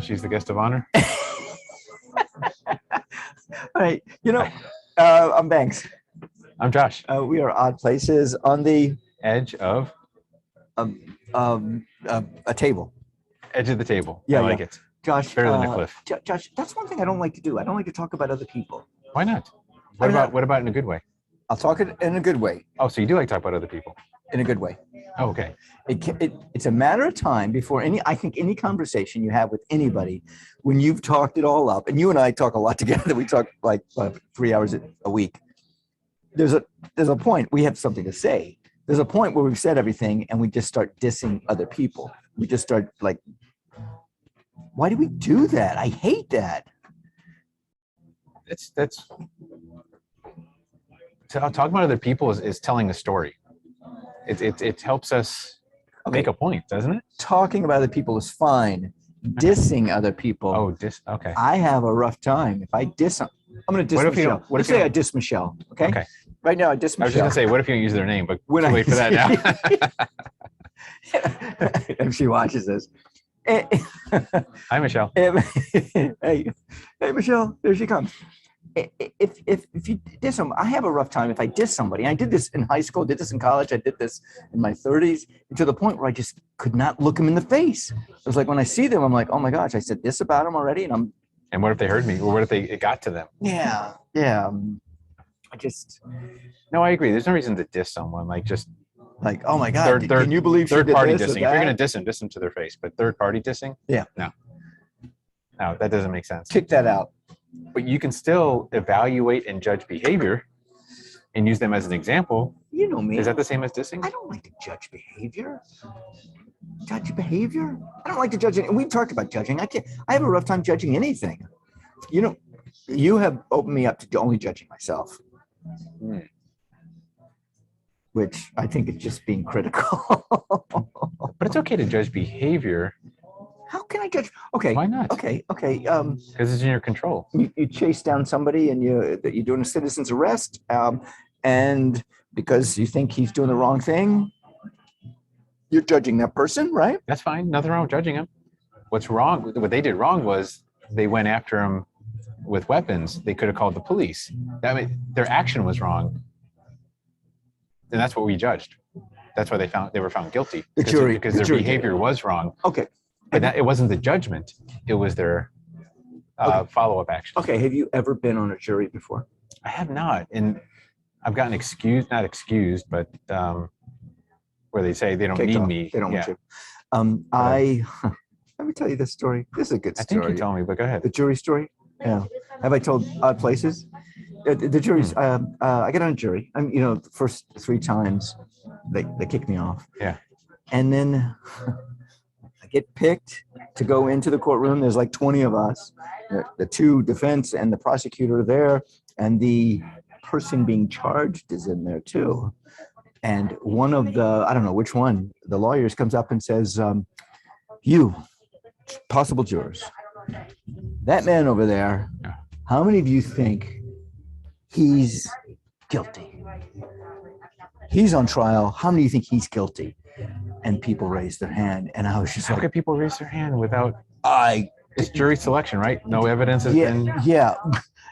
She's the guest of honor. All right. I'm Banks. I'm Josh. We are Odd Places on the Edge of a table. edge of the table. Yeah, I like it. Josh, Better than a cliff. Josh, that's one thing I don't like to do. I don't like to talk about other people. Why not? What about in a good way? I'll talk it in a good way. Oh, so you do like to talk about other people? In a good way. Oh, okay. It's a matter of time before any conversation you have with anybody, when you've talked it all up, and you and I talk a lot together. We talk like 3 hours a week. There's a point we have something to say. There's a point where we've said everything and we just start dissing other people. We just start like, why do we do that? I hate that. That's talking about other people is telling a story. It helps us make a point, doesn't it? Talking about other people is fine. Dissing other people. Oh, okay. I have a rough time if I diss them. I'm going to diss Michelle. Let's say I diss Michelle. Okay. Okay. Right now I diss Michelle. I was just going to say, what if you don't use their name? But when wait for that now. If she watches this. Hi, Michelle. Hey, Michelle. There she comes. If you diss them, I have a rough time if I diss somebody. I did this in high school, did this in college, I did this in my 30s, to the point where I just could not look them in the face. It was like when I see them, I'm like, oh my gosh, I said this about them already, and what if they heard me, or what if it got to them? Yeah. No, I agree. There's no reason to diss someone. Like, oh my God, can you believe third party dissing? If you're going to diss them to their face. But third party dissing? Yeah. No, that doesn't make sense. Kick that out. But you can still evaluate and judge behavior and use them as an example. You know me. Is that the same as dissing? I don't like to judge behavior. Judge behavior? I don't like to judge it. And we've talked about judging. I have a rough time judging anything. You have opened me up to only judging myself. Which I think is just being critical. But it's okay to judge behavior. How can I judge? Okay. Why not? Okay. Because it's in your control. You chase down somebody and you're doing a citizen's arrest, and because you think he's doing the wrong thing, you're judging that person, right? That's fine. Nothing wrong with judging him. What's wrong? What they did wrong was they went after him with weapons. They could have called the police. Their action was wrong. And that's what we judged. That's why they were found guilty. Because their behavior was wrong. Okay. But it wasn't the judgment. It was their follow-up action. Okay. Have you ever been on a jury before? I have not. And I've gotten not excused, but where they say they don't need me. They don't want you. Let me tell you this story. This is a good story. I think you told me, but go ahead. The jury story? Yeah. Have I told Odd Places? The jury's, I get on a jury. The first 3 times they kick me off. Yeah. And then I get picked to go into the courtroom. There's like 20 of us, the 2 defense and the prosecutor are there, and the person being charged is in there too. And one of I don't know which one, the lawyers comes up and says, you possible jurors, that man over there, how many of you think he's guilty? He's on trial. How many do you think he's guilty? And people raised their hand, and I was just How could people raise their hand without? It's jury selection, right? No evidence has been. Yeah,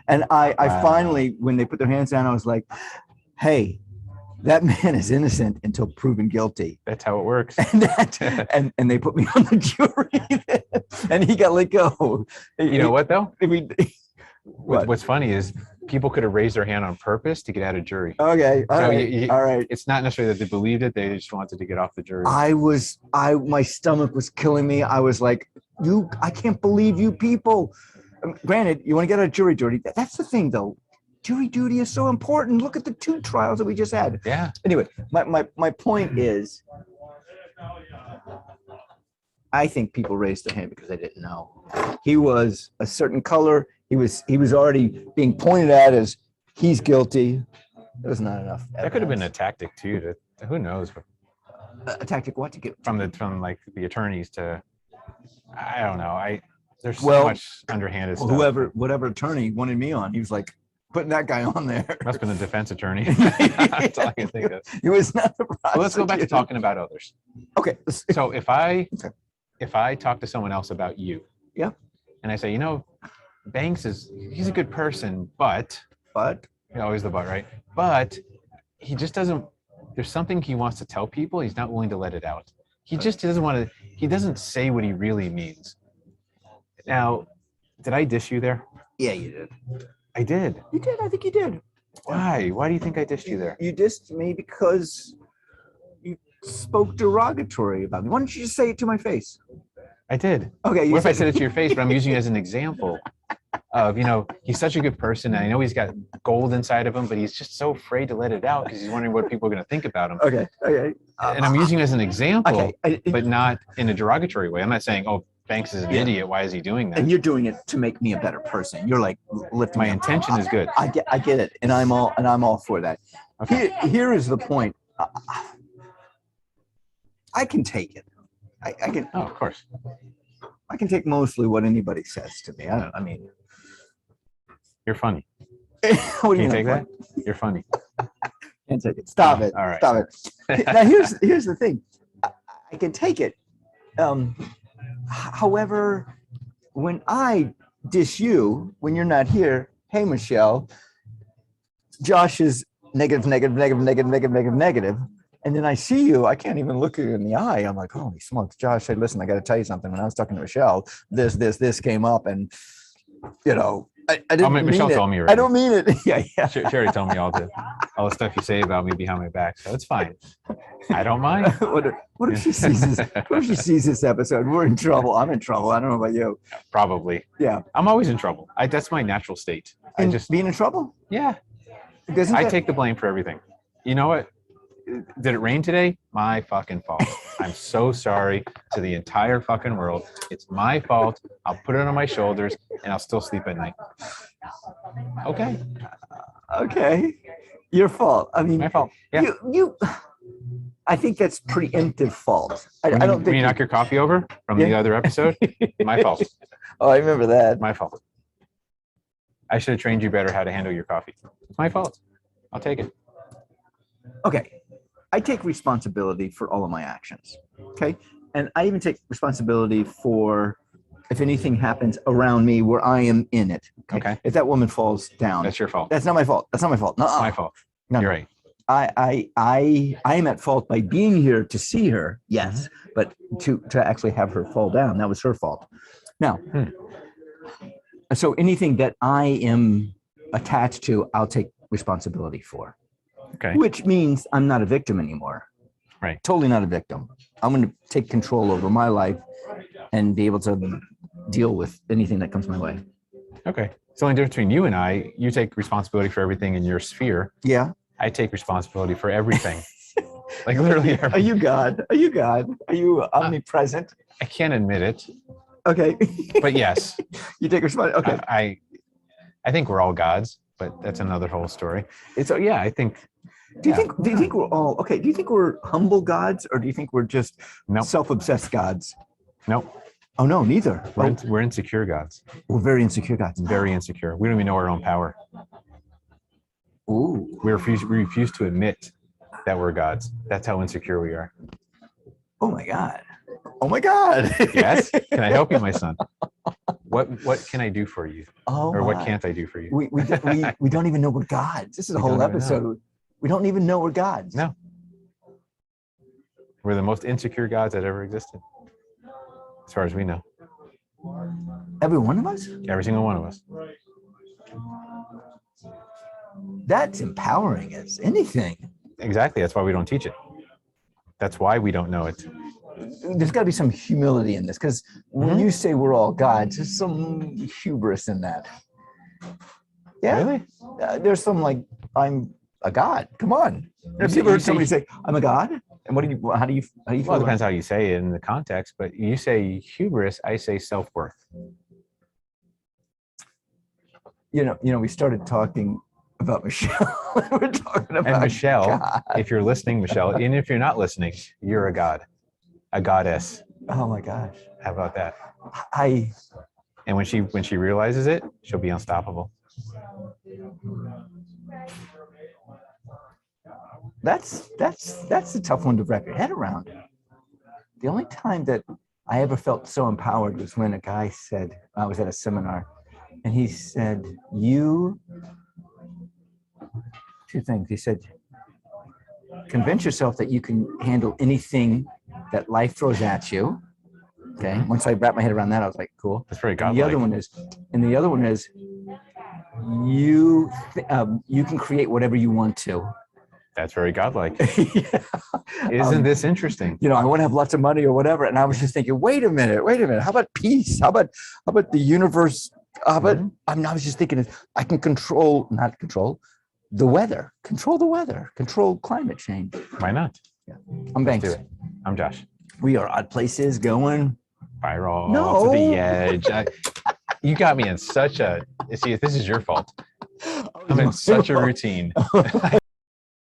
and I finally, when they put their hands down, I was like, "Hey, that man is innocent until proven guilty." That's how it works. And they put me on the jury, and he got let go. You know what though? What? What's funny is people could have raised their hand on purpose to get out of jury. Okay. All right. It's not necessarily that they believed it. They just wanted to get off the jury. My stomach was killing me. I was like, I can't believe you people. Granted, you want to get out of jury duty. That's the thing though. Jury duty is so important. Look at the 2 trials that we just had. Yeah. Anyway, my point is, I think people raised their hand because they didn't know. He was a certain color. He was already being pointed at as he's guilty. There was not enough evidence. That could have been a tactic too. Who knows? A tactic what to get from the attorneys to, I don't know. There's so much underhanded stuff. Whatever attorney wanted me on, he was like putting that guy on there. Must have been the defense attorney. That's all I can think of. He was not the prosecutor. Well, let's go back to talking about others. Okay. So if I talk to someone else about you, Yeah. And I say, you know, Banks he's a good person, but always the but, right? But he just doesn't. There's something he wants to tell people. He's not willing to let it out. He just doesn't want to. He doesn't say what he really means. Now, did I dish you there? Yeah, you did. I did. You did. I think you did. Why? Why do you think I dished you there? You dissed me because you spoke derogatory about me. Why don't you just say it to my face? I did. Okay. What if I said it to your face, but I'm using it as an example of, you know, he's such a good person. And I know he's got gold inside of him, but he's just so afraid to let it out because he's wondering what people are going to think about him. Okay. And I'm using it as an example, okay. but not in a derogatory way. I'm not saying, oh, Banks is an idiot. Why is he doing that? And you're doing it to make me a better person. You're like lifting. My intention is good. I get it, and I'm all for that. Okay. Here is the point. I can take it. I can. Oh, of course. I can take mostly what anybody says to me. I mean, you're funny. What do Can you mean take that? You're funny. Can't take it. Stop it. All right. Stop it. Now here's the thing. I can take it. However, when I dish you when you're not here, hey Michelle, Josh is negative, and then I see you, I can't even look you in the eye. I'm like, holy smokes, Josh, hey, listen, I got to tell you something. When I was talking to Michelle, this came up, and you know, I didn't mean Michelle it. told me already. I don't mean it. Yeah. She already told me all the stuff you say about me behind my back, so it's fine. I don't mind. What if she sees this? What if she sees this episode? We're in trouble. I'm in trouble. I don't know about you. Probably. Yeah. I'm always in trouble. That's my natural state. And just being in trouble? Yeah. I take the blame for everything. You know what? Did it rain today? My fucking fault. I'm so sorry to the entire fucking world. It's my fault. I'll put it on my shoulders and I'll still sleep at night. Okay. Okay. Your fault. I mean, my fault. Yeah. I think that's preemptive fault. I don't think when you knock your coffee over from the other episode, my fault. Oh, I remember that. My fault. I should have trained you better how to handle your coffee. It's my fault. I'll take it. Okay. I take responsibility for all of my actions. Okay. And I even take responsibility for if anything happens around me where I am in it. Okay. If that woman falls down. That's your fault. That's not my fault. That's not my fault. It's my fault. No. You're right. I am at fault by being here to see her. Yes. But to actually have her fall down, that was her fault. Now, so anything that I am attached to, I'll take responsibility for. Okay. Which means I'm not a victim anymore. Right. Totally not a victim. I'm going to take control over my life and be able to deal with anything that comes my way. Okay. So the only difference between you and I, you take responsibility for everything in your sphere. Yeah. I take responsibility for everything. Like literally everything. Are you God? Are you God? Are you omnipresent? I can't admit it. Okay. But yes. You take responsibility. Okay. I think we're all gods, but that's another whole story. So yeah, I think. Do you think we're all okay? Do you think we're humble gods, or do you think we're just self-obsessed gods? Nope. Oh no, neither. We're insecure gods. We're very insecure gods. Very insecure. We don't even know our own power. Ooh. We refuse to admit that we're gods. That's how insecure we are. Oh my God. Oh my God. Yes. Can I help you, my son? What can I do for you? Oh. Or what can't I do for you? We don't even know we're gods. This is a whole episode. We don't even know we're gods. No. We're the most insecure gods that ever existed, as far as we know. Every one of us? Every single one of us. That's empowering as anything. Exactly. That's why we don't teach it. That's why we don't know it. There's got to be some humility in this, because when you say we're all gods, there's some hubris in that. Yeah. Really? There's some like, I'm a god. Come on. Have you ever heard somebody say, I'm a god? And how do you feel? Well, it depends how you say it in the context, but you say hubris, I say self-worth. You know, we started talking about Michelle. We're talking about and Michelle, God. If you're listening, Michelle, and if you're not listening, you're a god, a goddess. Oh my gosh. How about that? And when she realizes it, she'll be unstoppable. That's a tough one to wrap your head around. The only time that I ever felt so empowered was when a guy said, I was at a seminar, and he said, two things. He said, convince yourself that you can handle anything that life throws at you. Okay. Once I wrapped my head around that, I was like, cool. That's very And godlike. the other one is, you can create whatever you want to. That's very godlike. Yeah. Isn't this interesting? I want to have lots of money or whatever. And I was just thinking, wait a minute. How about peace? How about the universe? I was just thinking, I can not control the weather, control climate change. Why not? Yeah. I'm Banks. Do it. I'm Josh. We are Odd Places going Viral No. to the edge. You got me in such a, see, this is your fault. I'm in such a routine. I